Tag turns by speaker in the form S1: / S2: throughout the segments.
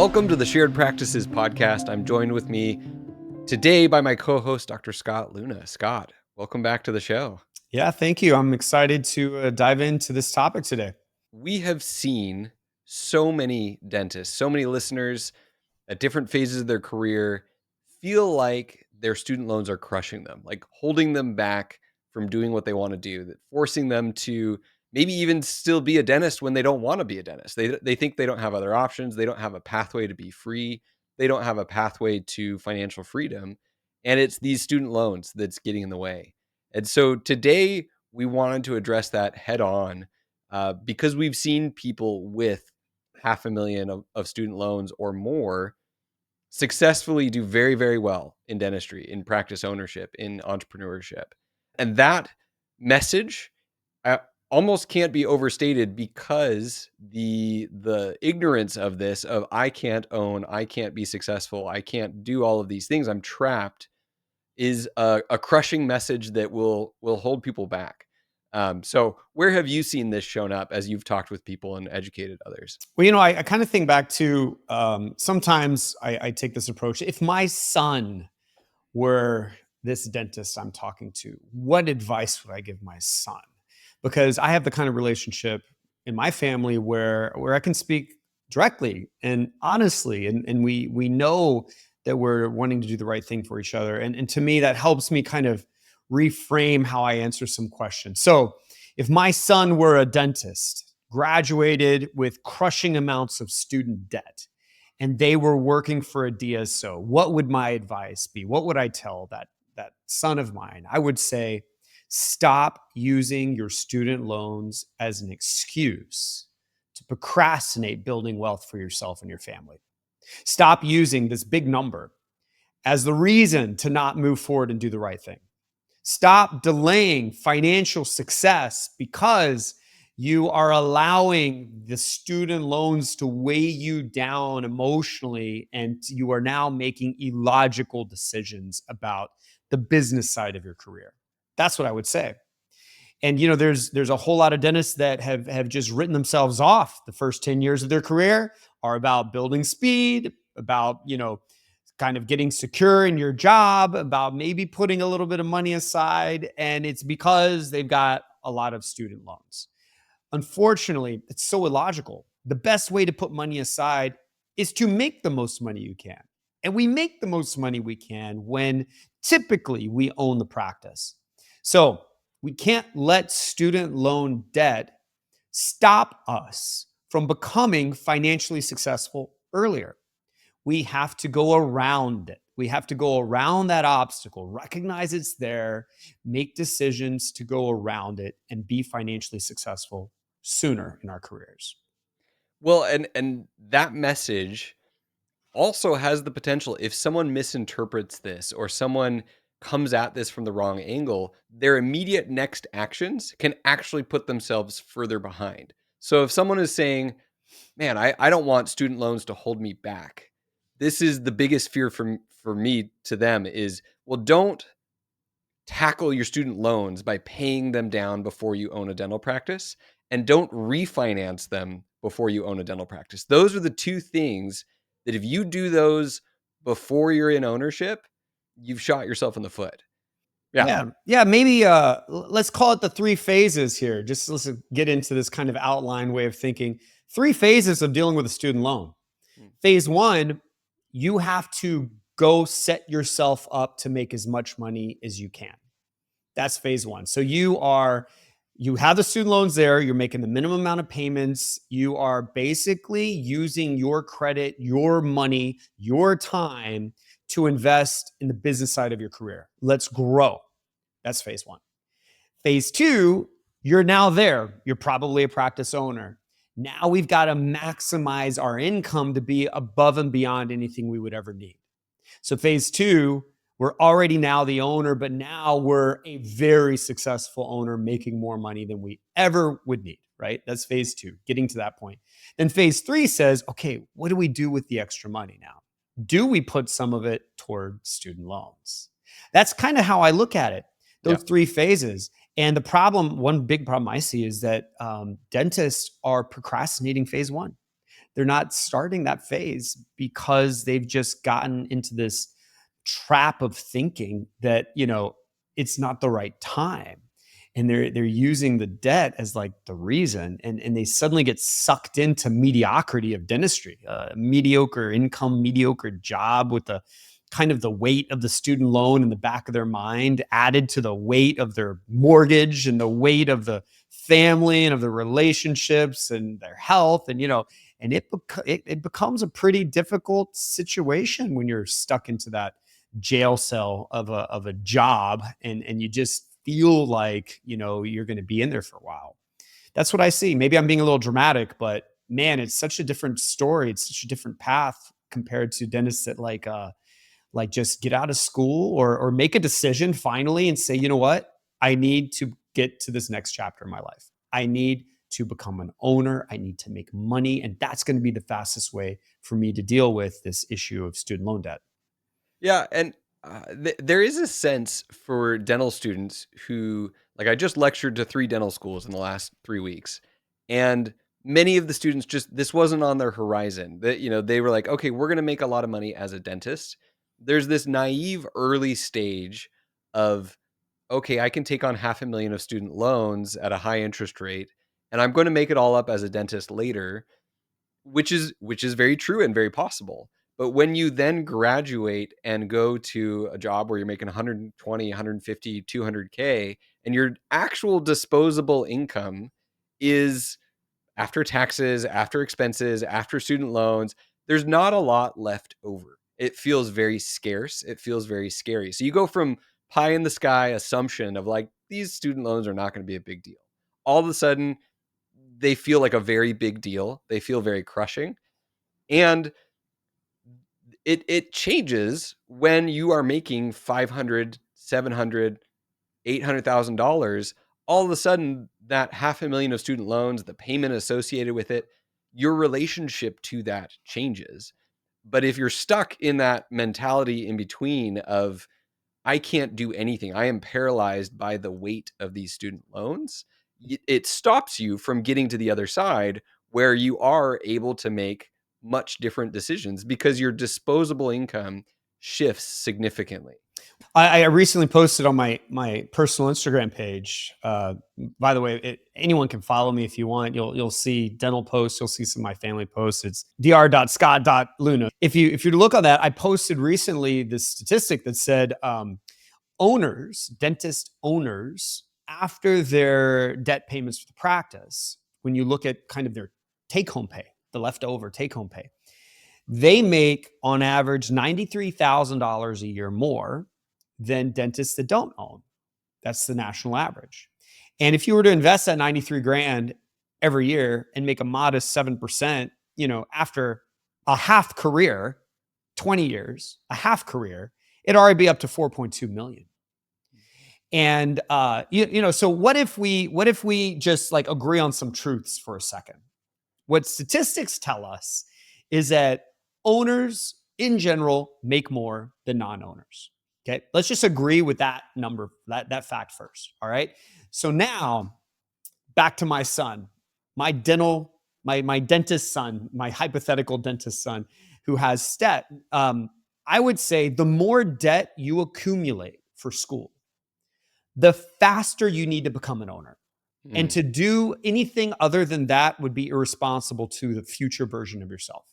S1: Welcome to the Shared Practices podcast. I'm joined with me today by my co-host, Dr. Scott Leune. Scott, welcome back to the show.
S2: Yeah, thank you. I'm excited to dive into this topic today.
S1: We have seen so many dentists, so many listeners at different phases of their career feel like their student loans are crushing them, like holding them back from doing what they want to do, that forcing them to maybe even still be a dentist when they don't want to be a dentist. They think they don't have other options. They don't have a pathway to be free. They don't have a pathway to financial freedom. And it's these student loans that's getting in the way. And so today we wanted to address that head on because we've seen people with $500,000 of student loans or more successfully do very, very well in dentistry, in practice ownership, in entrepreneurship. And that message almost can't be overstated because the ignorance of this, of I can't own, I can't be successful, I can't do all of these things, I'm trapped, is a crushing message that will hold people back. So where have you seen this shown up as you've talked with people and educated others?
S2: Well, I kind of think back to sometimes I take this approach. If my son were this dentist I'm talking to, what advice would I give my son? Because I have the kind of relationship in my family where I can speak directly and honestly, and we know that we're wanting to do the right thing for each other. And to me, that helps me kind of reframe how I answer some questions. So if my son were a dentist, graduated with crushing amounts of student debt, and they were working for a DSO, what would my advice be? What would I tell that son of mine? I would say, stop using your student loans as an excuse to procrastinate building wealth for yourself and your family. Stop using this big number as the reason to not move forward and do the right thing. Stop delaying financial success because you are allowing the student loans to weigh you down emotionally, and you are now making illogical decisions about the business side of your career. That's what I would say. And there's a whole lot of dentists that have just written themselves off. The first 10 years of their career are about building speed, about kind of getting secure in your job, about maybe putting a little bit of money aside, and it's because they've got a lot of student loans. Unfortunately, it's so illogical. The best way to put money aside is to make the most money you can. And we make the most money we can when typically we own the practice. So we can't let student loan debt stop us from becoming financially successful earlier. We have to go around it. We have to go around that obstacle, recognize it's there, make decisions to go around it, and be financially successful sooner in our careers.
S1: Well, and that message also has the potential, if someone misinterprets this or someone comes at this from the wrong angle, their immediate next actions can actually put themselves further behind. So if someone is saying, man, I don't want student loans to hold me back, this is the biggest fear for me to them is, well, don't tackle your student loans by paying them down before you own a dental practice, and don't refinance them before you own a dental practice. Those are the two things that if you do those before you're in ownership, you've shot yourself in the foot.
S2: Yeah. Maybe let's call it the three phases here. Just let's get into this kind of outline way of thinking. Three phases of dealing with a student loan. Phase one, you have to go set yourself up to make as much money as you can. That's phase one. So you have the student loans there. You're making the minimum amount of payments. You are basically using your credit, your money, your time to invest in the business side of your career. Let's grow. That's phase one. Phase two, you're now there. You're probably a practice owner. Now we've got to maximize our income to be above and beyond anything we would ever need. So phase two, we're already now the owner, but now we're a very successful owner making more money than we ever would need, right? That's phase two, getting to that point. Then phase three says, okay, what do we do with the extra money now? Do we put some of it toward student loans? That's kind of how I look at it, those three phases. And the problem, one big problem I see is that dentists are procrastinating phase one. They're not starting that phase because they've just gotten into this trap of thinking that, it's not the right time. And they're using the debt as like the reason, and they suddenly get sucked into mediocrity of dentistry, mediocre income, mediocre job, with the kind of the weight of the student loan in the back of their mind added to the weight of their mortgage and the weight of the family and of the relationships and their health. And it becomes a pretty difficult situation when you're stuck into that jail cell of a job, and you just feel like you're going to be in there for a while. That's what I see. Maybe I'm being a little dramatic, but man, it's such a different story. It's such a different path compared to dentists that like just get out of school, or make a decision finally and say, you know what, I need to get to this next chapter in my life. I need to become an owner. I need to make money, and that's going to be the fastest way for me to deal with this issue of student loan debt.
S1: Yeah, and there is a sense for dental students who, like, I just lectured to 3 dental schools in the last 3 weeks, and many of the students, just this wasn't on their horizon. That, they were like, "Okay, we're gonna make a lot of money as a dentist." There's this naive early stage of, "Okay, I can take on 500,000 of student loans at a high interest rate, and I'm gonna make it all up as a dentist later." Which is very true and very possible. But when you then graduate and go to a job where you're making 120, 150, 200K, and your actual disposable income is, after taxes, after expenses, after student loans, there's not a lot left over. It feels very scarce. It feels very scary. So you go from pie in the sky assumption of like, these student loans are not going to be a big deal. All of a sudden, they feel like a very big deal. They feel very crushing. And it changes when you are making 500, 700, $800,000. All of a sudden, that 500,000 of student loans, the payment associated with it, your relationship to that changes. But if you're stuck in that mentality in between of, I can't do anything, I am paralyzed by the weight of these student loans, it stops you from getting to the other side where you are able to make much different decisions because your disposable income shifts significantly.
S2: I recently posted on my personal Instagram page. By the way, anyone can follow me if you want. You'll see dental posts. You'll see some of my family posts. It's dr.scott.leune. If you look on that, I posted recently this statistic that said dentist owners, after their debt payments for the practice, when you look at kind of their take home pay, the leftover take home pay, they make on average $93,000 a year more than dentists that don't own. That's the national average. And if you were to invest that 93 grand every year and make a modest 7%, after a half career, 20 years, a half career, it'd already be up to 4.2 million. And so what if we just like agree on some truths for a second? What statistics tell us is that owners in general make more than non-owners. Okay, let's just agree with that number, that fact first. All right. So now back to my son, my dentist son, my hypothetical dentist son who has debt. I would say the more debt you accumulate for school, the faster you need to become an owner. And
S1: Mm.
S2: to do anything other than that would be irresponsible to the future version of yourself.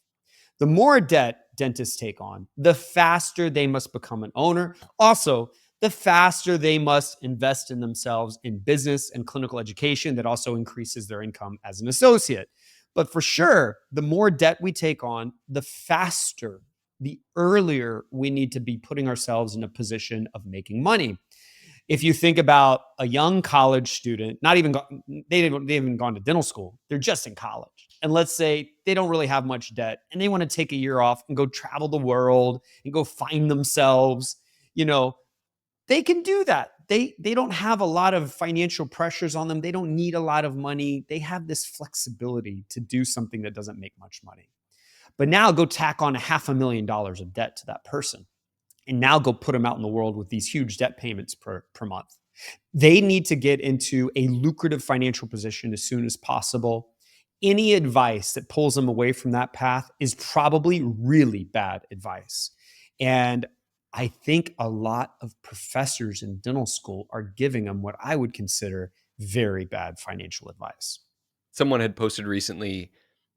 S2: The more debt dentists take on, the faster they must become an owner. Also, the faster they must invest in themselves in business and clinical education that also increases their income as an associate. But for sure, the more debt we take on, the faster, the earlier we need to be putting ourselves in a position of making money. If you think about a young college student, not even they haven't gone to dental school, they're just in college. And let's say they don't really have much debt and they want to take a year off and go travel the world and go find themselves, you know, they can do that. They don't have a lot of financial pressures on them. They don't need a lot of money. They have this flexibility to do something that doesn't make much money. But now go tack on $500,000 of debt to that person and now go put them out in the world with these huge debt payments per month. They need to get into a lucrative financial position as soon as possible. Any advice that pulls them away from that path is probably really bad advice. And I think a lot of professors in dental school are giving them what I would consider very bad financial advice.
S1: Someone had posted recently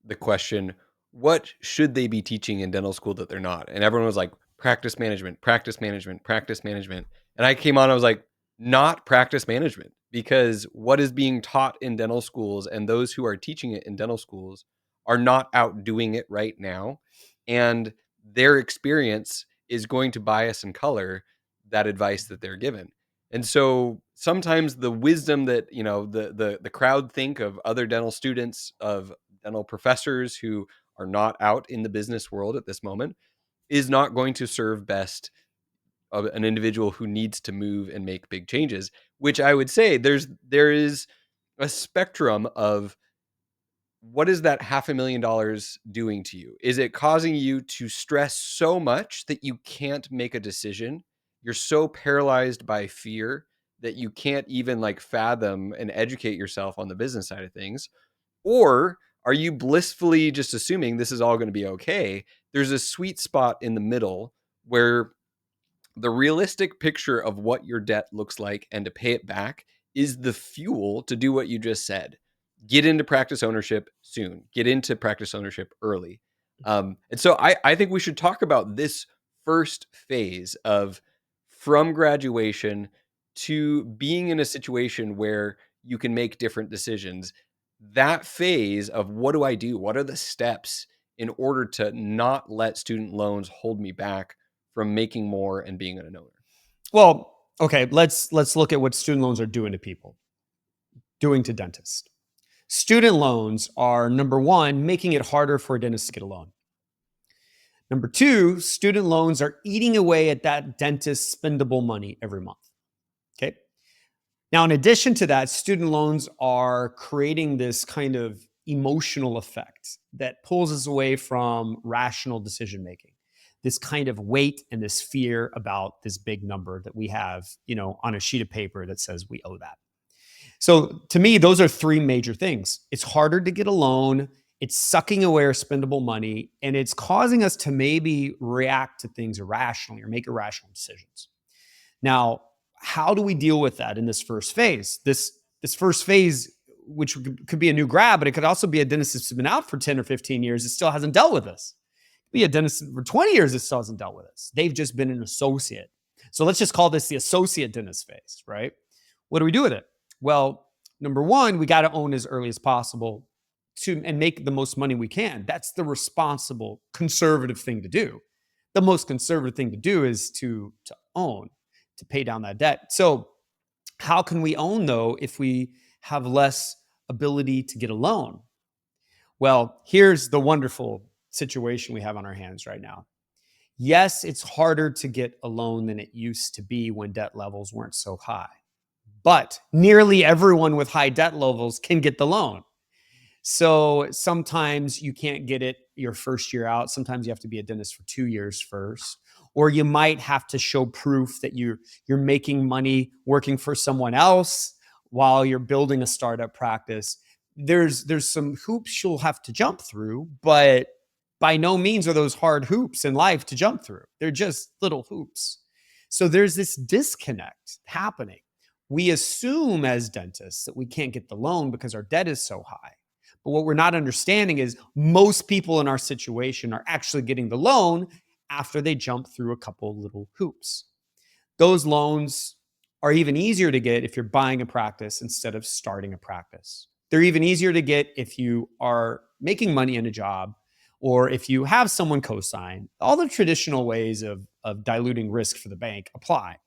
S1: the question, what should they be teaching in dental school that they're not? And everyone was like, practice management, practice management, practice management. And I came on, I was like, not practice management, because what is being taught in dental schools and those who are teaching it in dental schools are not out doing it right now. And their experience is going to bias and color that advice that they're given. And so sometimes the wisdom that, the crowd think of other dental students, of dental professors who are not out in the business world at this moment, is not going to serve best of an individual who needs to move and make big changes, which I would say there is a spectrum of what is that $500,000 doing to you? Is it causing you to stress so much that you can't make a decision? You're so paralyzed by fear that you can't even like fathom and educate yourself on the business side of things? Or are you blissfully just assuming this is all going to be okay? There's a sweet spot in the middle where the realistic picture of what your debt looks like and to pay it back is the fuel to do what you just said. Get into practice ownership soon. Get into practice ownership early. And so I think we should talk about this first phase of from graduation to being in a situation where you can make different decisions. That phase of what do I do? What are the steps in order to not let student loans hold me back from making more and being an owner?
S2: Well, okay, let's look at what student loans are doing to people, doing to dentists. Student loans are number one, making it harder for a dentist to get a loan. Number two, student loans are eating away at that dentist's spendable money every month. Okay. Now, in addition to that, student loans are creating this kind of emotional effect that pulls us away from rational decision making. This kind of weight and this fear about this big number that we have, on a sheet of paper that says we owe that. So to me, those are three major things. It's harder to get a loan, it's sucking away our spendable money, and it's causing us to maybe react to things irrationally or make irrational decisions. Now, how do we deal with that in this first phase? This first phase, which could be a new grad, but it could also be a dentist that's been out for 10 or 15 years that still hasn't dealt with this. It could be a dentist for 20 years that still hasn't dealt with this. They've just been an associate. So let's just call this the associate dentist phase, right? What do we do with it? Well, number one, we got to own as early as possible and make the most money we can. That's the responsible, conservative thing to do. The most conservative thing to do is to own, to pay down that debt. So, how can we own though if we have less ability to get a loan? Well, here's the wonderful situation we have on our hands right now. Yes, it's harder to get a loan than it used to be when debt levels weren't so high, but nearly everyone with high debt levels can get the loan. So sometimes you can't get it your first year out. Sometimes you have to be a dentist for 2 years first, or you might have to show proof that you're making money working for someone else while you're building a startup practice. There's some hoops you'll have to jump through, but by no means are those hard hoops in life to jump through. They're just little hoops. So there's this disconnect happening. We assume as dentists that we can't get the loan because our debt is so high. But what we're not understanding is most people in our situation are actually getting the loan after they jump through a couple little hoops. Those loans are even easier to get if you're buying a practice instead of starting a practice. They're even easier to get if you are making money in a job or if you have someone co-sign. All the traditional ways of diluting risk for the bank apply.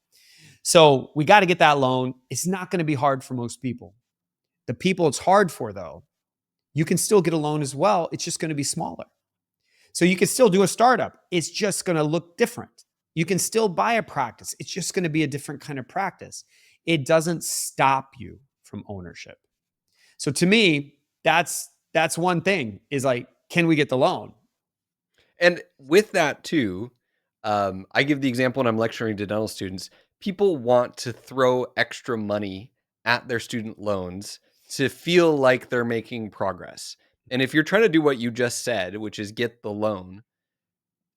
S2: So we got to get that loan. It's not going to be hard for most people. The people it's hard for, though, you can still get a loan as well. It's just going to be smaller. So you can still do a startup. It's just going to look different. You can still buy a practice. It's just going to be a different kind of practice. It doesn't stop you from ownership. So to me, that's one thing is like, can we get the loan?
S1: And with that too, I give the example when I'm lecturing to dental students. People want to throw extra money at their student loans to feel like they're making progress. And if you're trying to do what you just said, which is get the loan,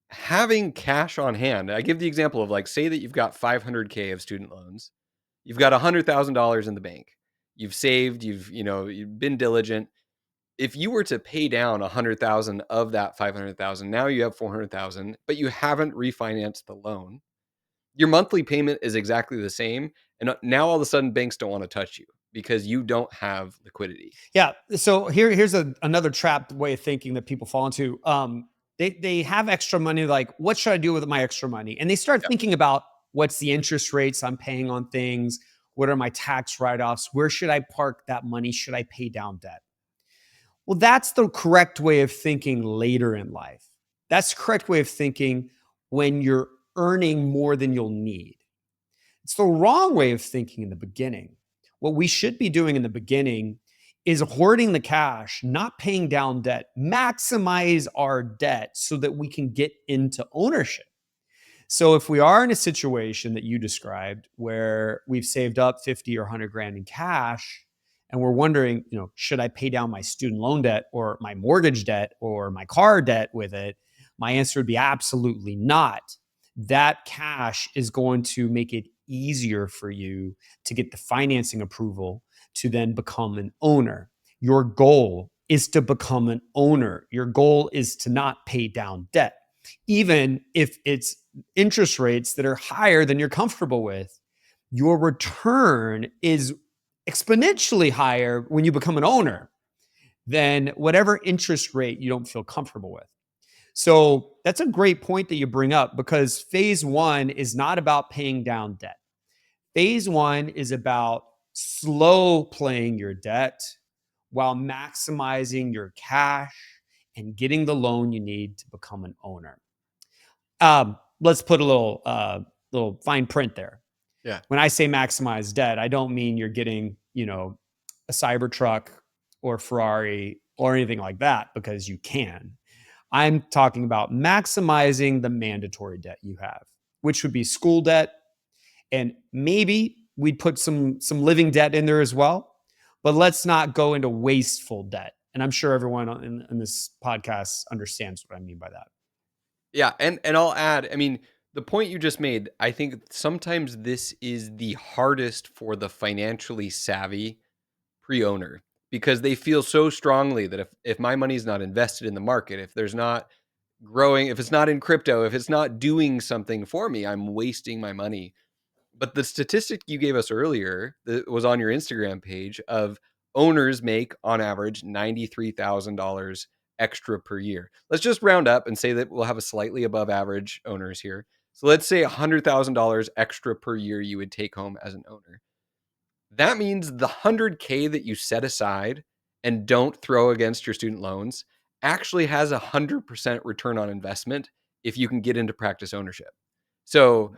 S1: having cash on hand, I give the example of like, say that you've got 500K of student loans, you've got $100,000 in the bank, you've saved, you've been diligent. If you were to pay down 100,000 of that 500,000, now you have 400,000, but you haven't refinanced the loan. Your monthly payment is exactly the same, and now all of a sudden banks don't want to touch you because you don't have liquidity.
S2: Yeah. So here's another trapped way of thinking that people fall into. They have extra money. Like, what should I do with my extra money? And they start
S1: Yeah.
S2: thinking about what's the interest rates I'm paying on things. What are my tax write offs? Where should I park that money? Should I pay down debt? Well, that's the correct way of thinking later in life. That's the correct way of thinking when you're earning more than you'll need. It's the wrong way of thinking in the beginning. What we should be doing in the beginning is hoarding the cash, not paying down debt, maximize our debt so that we can get into ownership. So if we are in a situation that you described where we've saved up 50 or 100 grand in cash and we're wondering, should I pay down my student loan debt or my mortgage debt or my car debt with it? My answer would be absolutely not. That cash is going to make it easier for you to get the financing approval to then become an owner. Your goal is to become an owner. Your goal is to not pay down debt, even if it's interest rates that are higher than you're comfortable with. Your return is exponentially higher when you become an owner than whatever interest rate you don't feel comfortable with. So that's a great point that you bring up, because phase one is not about paying down debt. Phase one is about slow playing your debt while maximizing your cash and getting the loan you need to become an owner. Let's put a little fine print there.
S1: Yeah.
S2: When I say maximize debt, I don't mean you're getting, a Cybertruck or Ferrari or anything like that, because you can. I'm talking about maximizing the mandatory debt you have, which would be school debt, and maybe we'd put some living debt in there as well. But let's not go into wasteful debt. And I'm sure everyone in this podcast understands what I mean by that.
S1: Yeah, and I'll add, I mean, the point you just made, I think sometimes this is the hardest for the financially savvy pre-owner because they feel so strongly that if my money's not invested in the market, if there's not growing, if it's not in crypto, if it's not doing something for me, I'm wasting my money. But the statistic you gave us earlier that was on your Instagram page of owners make on average $93,000 extra per year. Let's just round up and say that we'll have a slightly above average owners here. So let's say $100,000 extra per year you would take home as an owner. That means the 100K that you set aside and don't throw against your student loans actually has 100% return on investment if you can get into practice ownership. So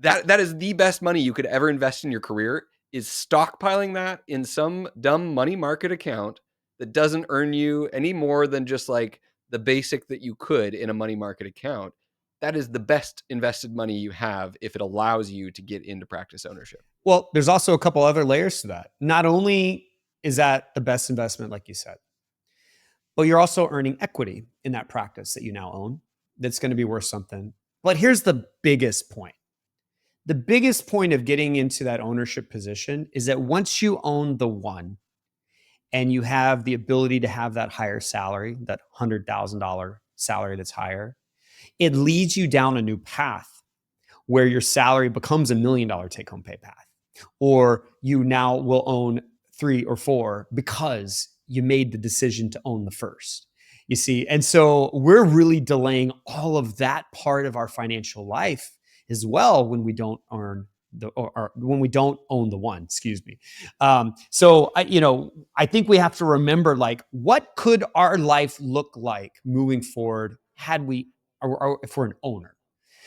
S1: that is the best money you could ever invest in your career, is stockpiling that in some dumb money market account that doesn't earn you any more than just like the basic that you could in a money market account. That is the best invested money you have if it allows you to get into practice ownership.
S2: Well, there's also a couple other layers to that. Not only is that the best investment, like you said, but you're also earning equity in that practice that you now own that's going to be worth something. But here's the biggest point. The biggest point of getting into that ownership position is that once you own the one and you have the ability to have that higher salary, that $100,000 salary that's higher, it leads you down a new path where your salary becomes $1 million take home pay path, or you now will own 3 or 4 because you made the decision to own the first. You see, and so we're really delaying all of that part of our financial life as well when we don't earn the or when we don't own the one. Excuse me. I think we have to remember, like, what could our life look like moving forward had we, or if we're an owner.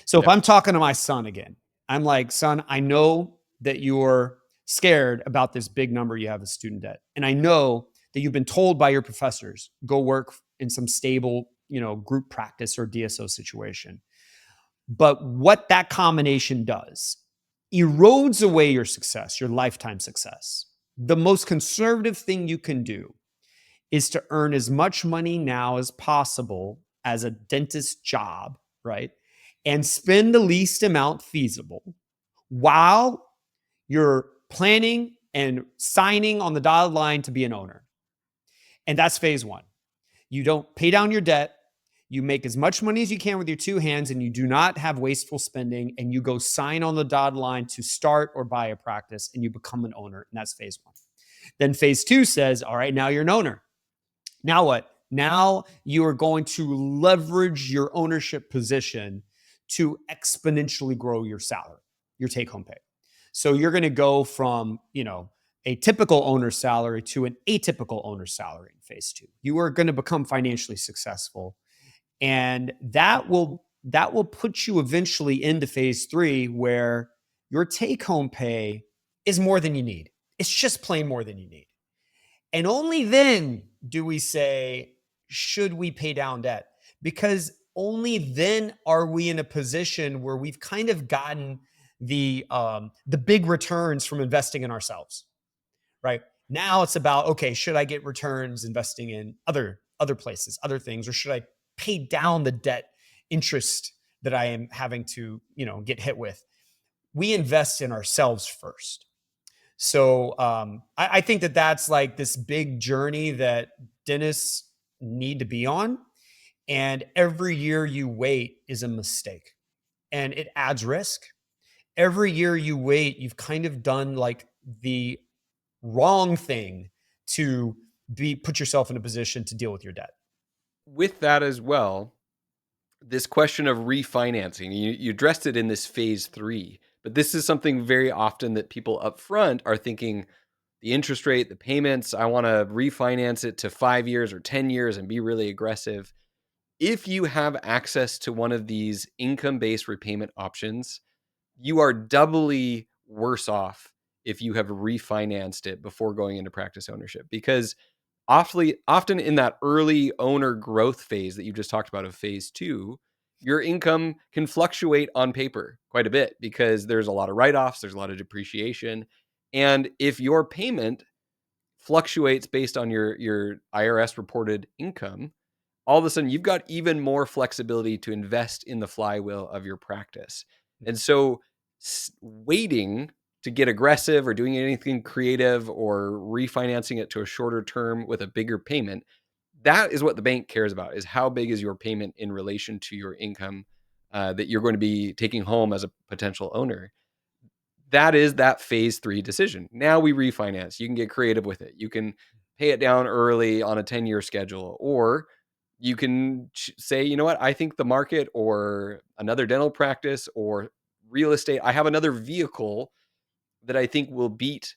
S2: So if
S1: Yeah.
S2: I'm talking to my son again, I'm like, son, I know that you're scared about this big number you have of student debt. And I know that you've been told by your professors, go work in some stable, group practice or DSO situation. But what that combination does erodes away your success, your lifetime success. The most conservative thing you can do is to earn as much money now as possible as a dentist job, right? And spend the least amount feasible while you're planning and signing on the dotted line to be an owner. And that's phase one. You don't pay down your debt. You make as much money as you can with your two hands, and you do not have wasteful spending. And you go sign on the dotted line to start or buy a practice, and you become an owner. And that's phase one. Then phase two says, all right, now you're an owner. Now what? Now you are going to leverage your ownership position to exponentially grow your salary, your take home pay. So you're going to go from, a typical owner salary to an atypical owner salary in phase two. You are going to become financially successful, and that will put you eventually into phase three, where your take home pay is more than you need. It's just plain more than you need. And only then do we say, should we pay down debt? Because only then are we in a position where we've kind of gotten the big returns from investing in ourselves, right? Now it's about, okay, should I get returns investing in other places, other things, or should I pay down the debt interest that I am having to, get hit with? We invest in ourselves first. So I think that that's like this big journey that dentists need to be on. And every year you wait is a mistake, and it adds risk. Every year you wait, you've kind of done like the wrong thing to be put yourself in a position to deal with your debt.
S1: With that as well, this question of refinancing, you addressed it in this phase three, but this is something very often that people up front are thinking the interest rate, the payments, I want to refinance it to 5 years or 10 years and be really aggressive. If you have access to one of these income based repayment options, you are doubly worse off if you have refinanced it before going into practice ownership, because often in that early owner growth phase that you just talked about of phase two, your income can fluctuate on paper quite a bit because there's a lot of write-offs, there's a lot of depreciation. And if your payment fluctuates based on your IRS reported income, all of a sudden you've got even more flexibility to invest in the flywheel of your practice. And so waiting to get aggressive or doing anything creative or refinancing it to a shorter term with a bigger payment, that is what the bank cares about, is how big is your payment in relation to your income that you're going to be taking home as a potential owner. That is that phase three decision. Now we refinance. You can get creative with it. You can pay it down early on a 10-year schedule, or you can say, you know what, I think the market or another dental practice or real estate, I have another vehicle that I think will beat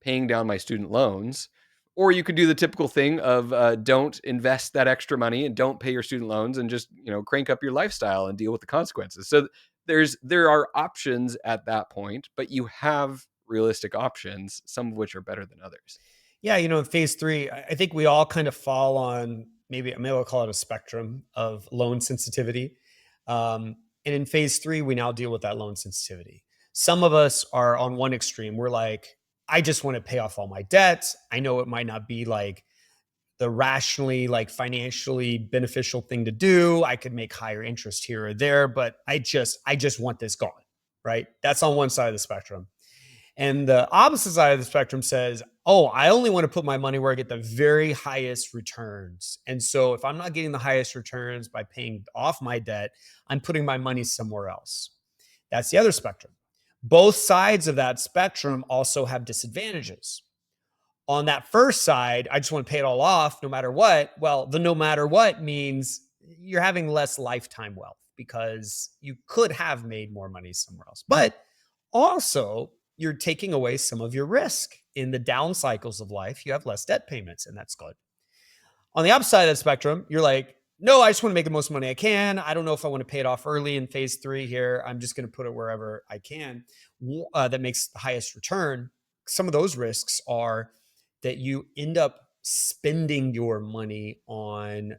S1: paying down my student loans. Or you could do the typical thing of don't invest that extra money and don't pay your student loans and just crank up your lifestyle and deal with the consequences. So there are options at that point, but you have realistic options, some of which are better than others.
S2: Yeah, in phase three, I think we all kind of fall on, maybe I'll call it a spectrum of loan sensitivity. And in phase three, we now deal with that loan sensitivity. Some of us are on one extreme. We're like, I just want to pay off all my debts. I know it might not be like the rationally, like financially beneficial thing to do. I could make higher interest here or there, but I just want this gone. Right. That's on one side of the spectrum. And the opposite side of the spectrum says, oh, I only want to put my money where I get the very highest returns. And so if I'm not getting the highest returns by paying off my debt, I'm putting my money somewhere else. That's the other spectrum. Both sides of that spectrum also have disadvantages. On that first side, I just want to pay it all off no matter what. Well, the no matter what means you're having less lifetime wealth because you could have made more money somewhere else. But also, you're taking away some of your risk. In the down cycles of life, you have less debt payments, and that's good. On the opposite side of the spectrum, you're like, no, I just want to make the most money I can. I don't know if I want to pay it off early in phase three here. I'm just going to put it wherever I can that makes the highest return. Some of those risks are that you end up spending your money on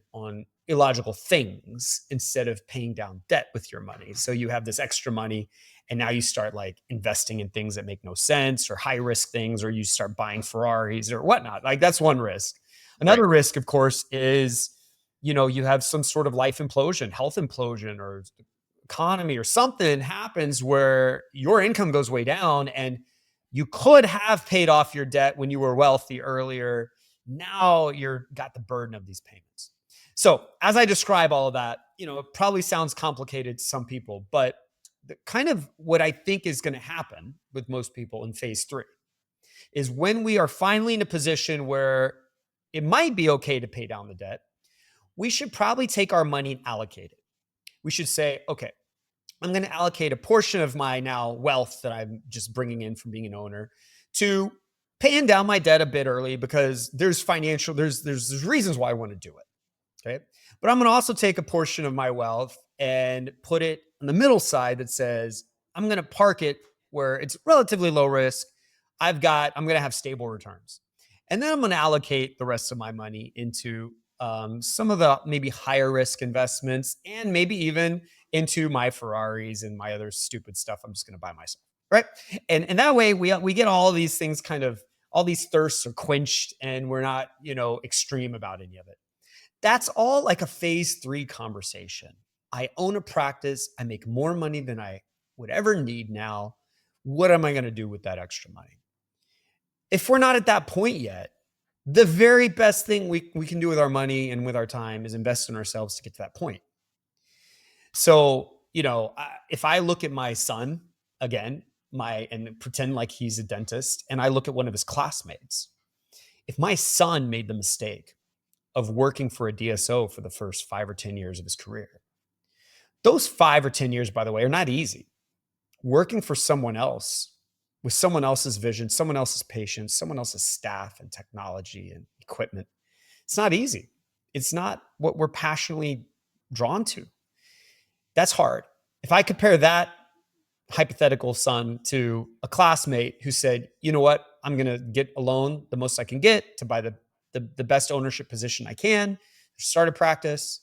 S2: illogical things instead of paying down debt with your money. So you have this extra money, and now you start like investing in things that make no sense, or high risk things, or you start buying Ferraris or whatnot. Like that's one risk.
S1: Right.
S2: Another risk, of course, is, you have some sort of life implosion, health implosion, or economy or something happens where your income goes way down and you could have paid off your debt when you were wealthy earlier. Now you're got the burden of these payments. So, as I describe all of that, it probably sounds complicated to some people, but the kind of what I think is going to happen with most people in phase 3 is when we are finally in a position where it might be okay to pay down the debt, we should probably take our money and allocate it. We should say, okay, I'm going to allocate a portion of my now wealth that I'm just bringing in from being an owner to paying down my debt a bit early because there's reasons why I want to do it. Okay. But I'm going to also take a portion of my wealth and put it on the middle side that says, I'm going to park it where it's relatively low risk. I'm going to have stable returns. And then I'm going to allocate the rest of my money into some of the maybe higher risk investments and maybe even into my Ferraris and my other stupid stuff I'm just going to buy myself. Right. And that way we get all these things all these thirsts are quenched and we're not, extreme about any of it. That's all like a phase 3 conversation. I own a practice. I make more money than I would ever need now. What am I going to do with that extra money? If we're not at that point yet, the very best thing we can do with our money and with our time is invest in ourselves to get to that point. So, if I look at my son again, and pretend like he's a dentist, and I look at one of his classmates, if my son made the mistake of working for a DSO for the first 5 or 10 years of his career. Those 5 or 10 years, by the way, are not easy. Working for someone else with someone else's vision, someone else's patience, someone else's staff and technology and equipment, it's not easy. It's not what we're passionately drawn to. That's hard. If I compare that hypothetical son to a classmate who said, you know what, I'm going to get a loan the most I can get to buy the best ownership position I can, start a practice.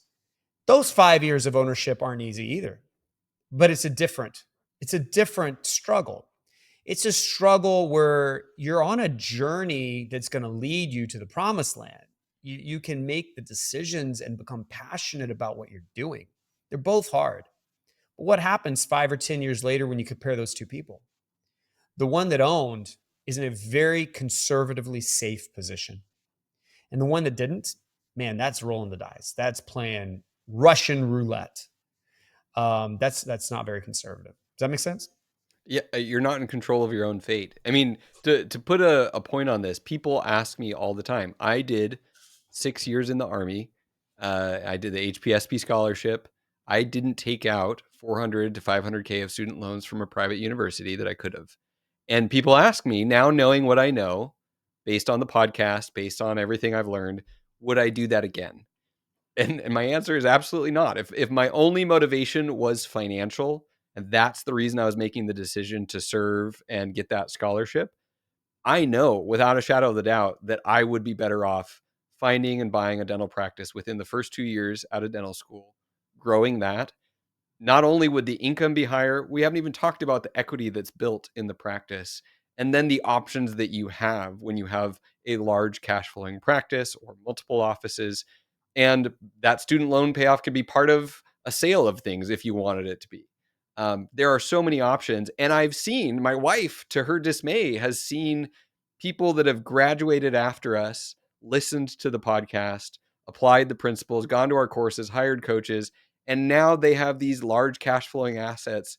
S2: Those 5 years of ownership aren't easy either, but it's a different struggle. It's a struggle where you're on a journey that's going to lead you to the promised land. You can make the decisions and become passionate about what you're doing. They're both hard. But what happens 5 or 10 years later when you compare those two people? The one that owned is in a very conservatively safe position. And the one that didn't, man, that's rolling the dice. That's playing Russian roulette. That's not very conservative. Does that make sense?
S1: Yeah, you're not in control of your own fate. I mean, to put a point on this, people ask me all the time. I did 6 years in the Army. I did the HPSP scholarship. I didn't take out 400 to 500K of student loans from a private university that I could have. And people ask me now, knowing what I know, based on the podcast, based on everything I've learned, would I do that again? And my answer is absolutely not. If my only motivation was financial, and that's the reason I was making the decision to serve and get that scholarship, I know without a shadow of the doubt that I would be better off finding and buying a dental practice within the first 2 years out of dental school, growing that. Not only would the income be higher, we haven't even talked about the equity that's built in the practice. And then the options that you have when you have a large cash flowing practice or multiple offices. And that student loan payoff can be part of a sale of things if you wanted it to be. There are so many options. And I've seen my wife, to her dismay, has seen people that have graduated after us, listened to the podcast, applied the principles, gone to our courses, hired coaches, and now they have these large cash flowing assets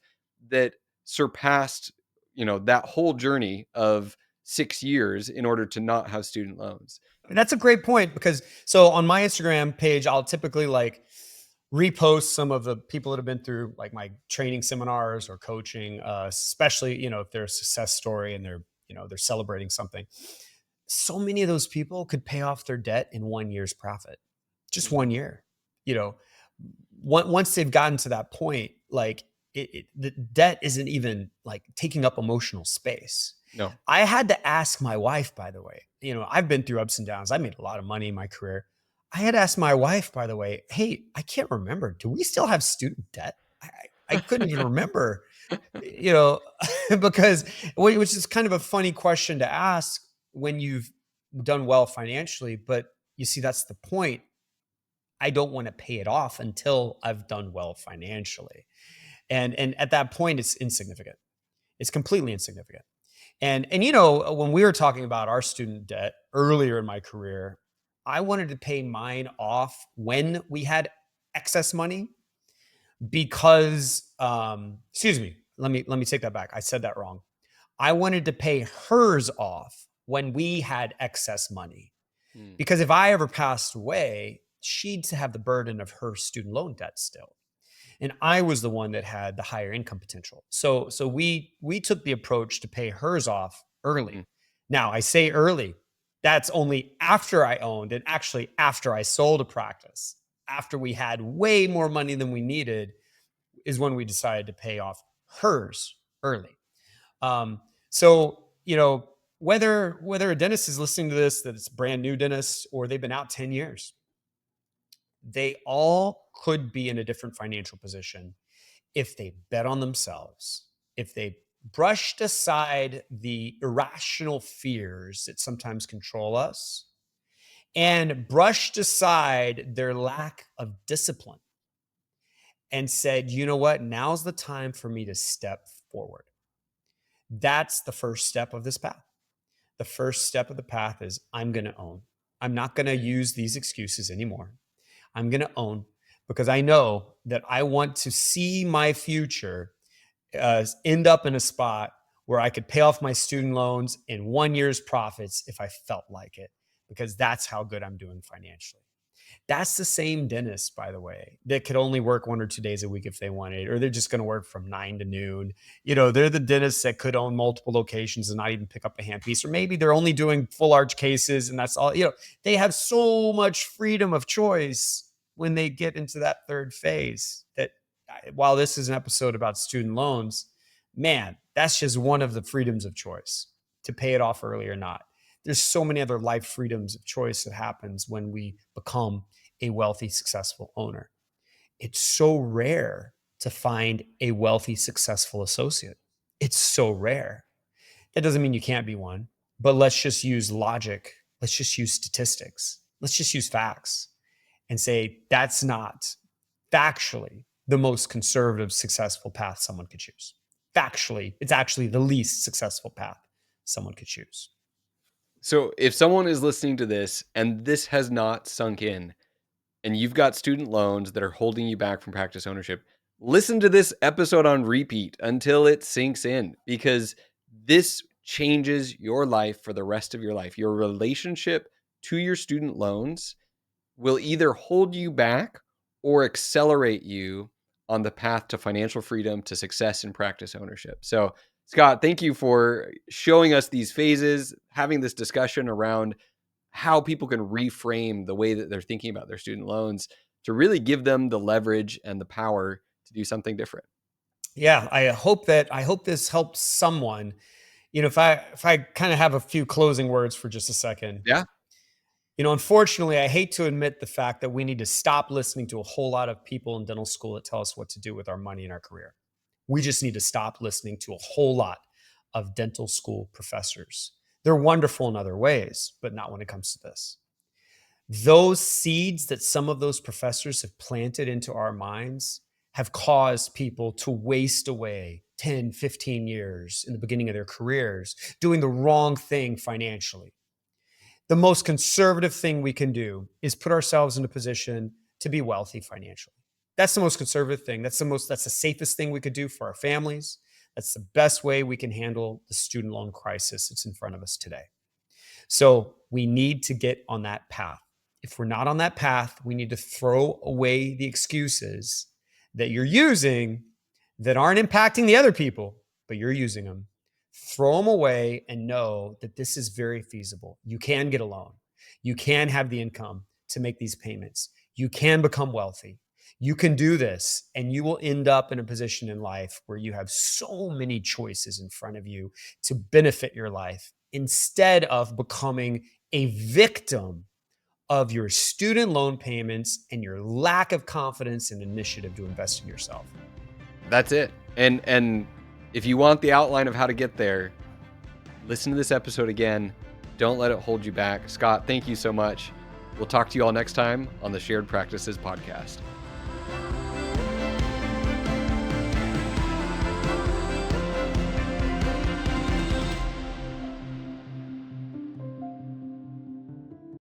S1: that surpassed, that whole journey of 6 years in order to not have student loans.
S2: And that's a great point because so on my Instagram page, I'll typically like repost some of the people that have been through like my training seminars or coaching, especially, if they're a success story and they're celebrating something. So many of those people could pay off their debt in 1 year's profit, just 1 year. You know, once they've gotten to that point, like the debt isn't even like taking up emotional space.
S1: No.
S2: I had to ask my wife, by the way, I've been through ups and downs. I made a lot of money in my career. I had asked my wife, by the way, hey, I can't remember. Do we still have student debt? I couldn't even remember, you know, because which is kind of a funny question to ask when you've done well financially. But you see, that's the point. I don't want to pay it off until I've done well financially. And at that point, it's insignificant. It's completely insignificant. And when we were talking about our student debt earlier in my career, I wanted to pay mine off when we had excess money because excuse me, let me take that back. I said that wrong. I wanted to pay hers off when we had excess money.
S1: Mm,
S2: Because if I ever passed away, she'd have the burden of her student loan debt still. And I was the one that had the higher income potential. So we took the approach to pay hers off
S1: mm.
S2: early. Now, I say early. That's only after I owned and actually after I sold a practice. After we had way more money than we needed is when we decided to pay off hers early. Um, so whether a dentist is listening to this, that it's a brand new dentist or they've been out 10 years, they all could be in a different financial position if they bet on themselves, if they brushed aside the irrational fears that sometimes control us and brushed aside their lack of discipline and said, you know what, now's the time for me to step forward. That's the first step of this path. The first step of the path is I'm going to own. I'm not going to use these excuses anymore. I'm going to own because I know that I want to see my future end up in a spot where I could pay off my student loans in 1 year's profits if I felt like it, because that's how good I'm doing financially. That's the same dentist, by the way, that could only work 1 or 2 days a week if they wanted, or they're just going to work from 9 to noon. They're the dentists that could own multiple locations and not even pick up a handpiece, or maybe they're only doing full arch cases and that's all. They have so much freedom of choice when they get into that third phase that while this is an episode about student loans, man, that's just one of the freedoms of choice to pay it off early or not. There's so many other life freedoms of choice that happens when we become a wealthy, successful owner. It's so rare to find a wealthy, successful associate. It's so rare. That doesn't mean you can't be one, but let's just use logic. Let's just use statistics. Let's just use facts and say that's not factually the most conservative, successful path someone could choose. Factually, it's actually the least successful path someone could choose.
S1: So if someone is listening to this and this has not sunk in, and you've got student loans that are holding you back from practice ownership, listen to this episode on repeat until it sinks in, because this changes your life for the rest of your life. Your relationship to your student loans will either hold you back or accelerate you on the path to financial freedom, to success in practice ownership. So, Scott, thank you for showing us these phases, having this discussion around how people can reframe the way that they're thinking about their student loans to really give them the leverage and the power to do something different.
S2: Yeah, I hope this helps someone. If I kind of have a few closing words for just a second.
S1: Yeah.
S2: Unfortunately, I hate to admit the fact that we need to stop listening to a whole lot of people in dental school that tell us what to do with our money and our career. We just need to stop listening to a whole lot of dental school professors. They're wonderful in other ways, but not when it comes to this. Those seeds that some of those professors have planted into our minds have caused people to waste away 10, 15 years in the beginning of their careers doing the wrong thing financially. The most conservative thing we can do is put ourselves in a position to be wealthy financially. That's the most conservative thing. That's the safest thing we could do for our families. That's the best way we can handle the student loan crisis that's in front of us today. So we need to get on that path. If we're not on that path, we need to throw away the excuses that you're using that aren't impacting the other people, but you're using them. Throw them away and know that this is very feasible. You can get a loan. You can have the income to make these payments. You can become wealthy. You can do this, and you will end up in a position in life where you have so many choices in front of you to benefit your life instead of becoming a victim of your student loan payments and your lack of confidence and initiative to invest in yourself.
S1: That's it. And if you want the outline of how to get there, listen to this episode again. Don't let it hold you back. Scott, thank you so much. We'll talk to you all next time on the Shared Practices podcast.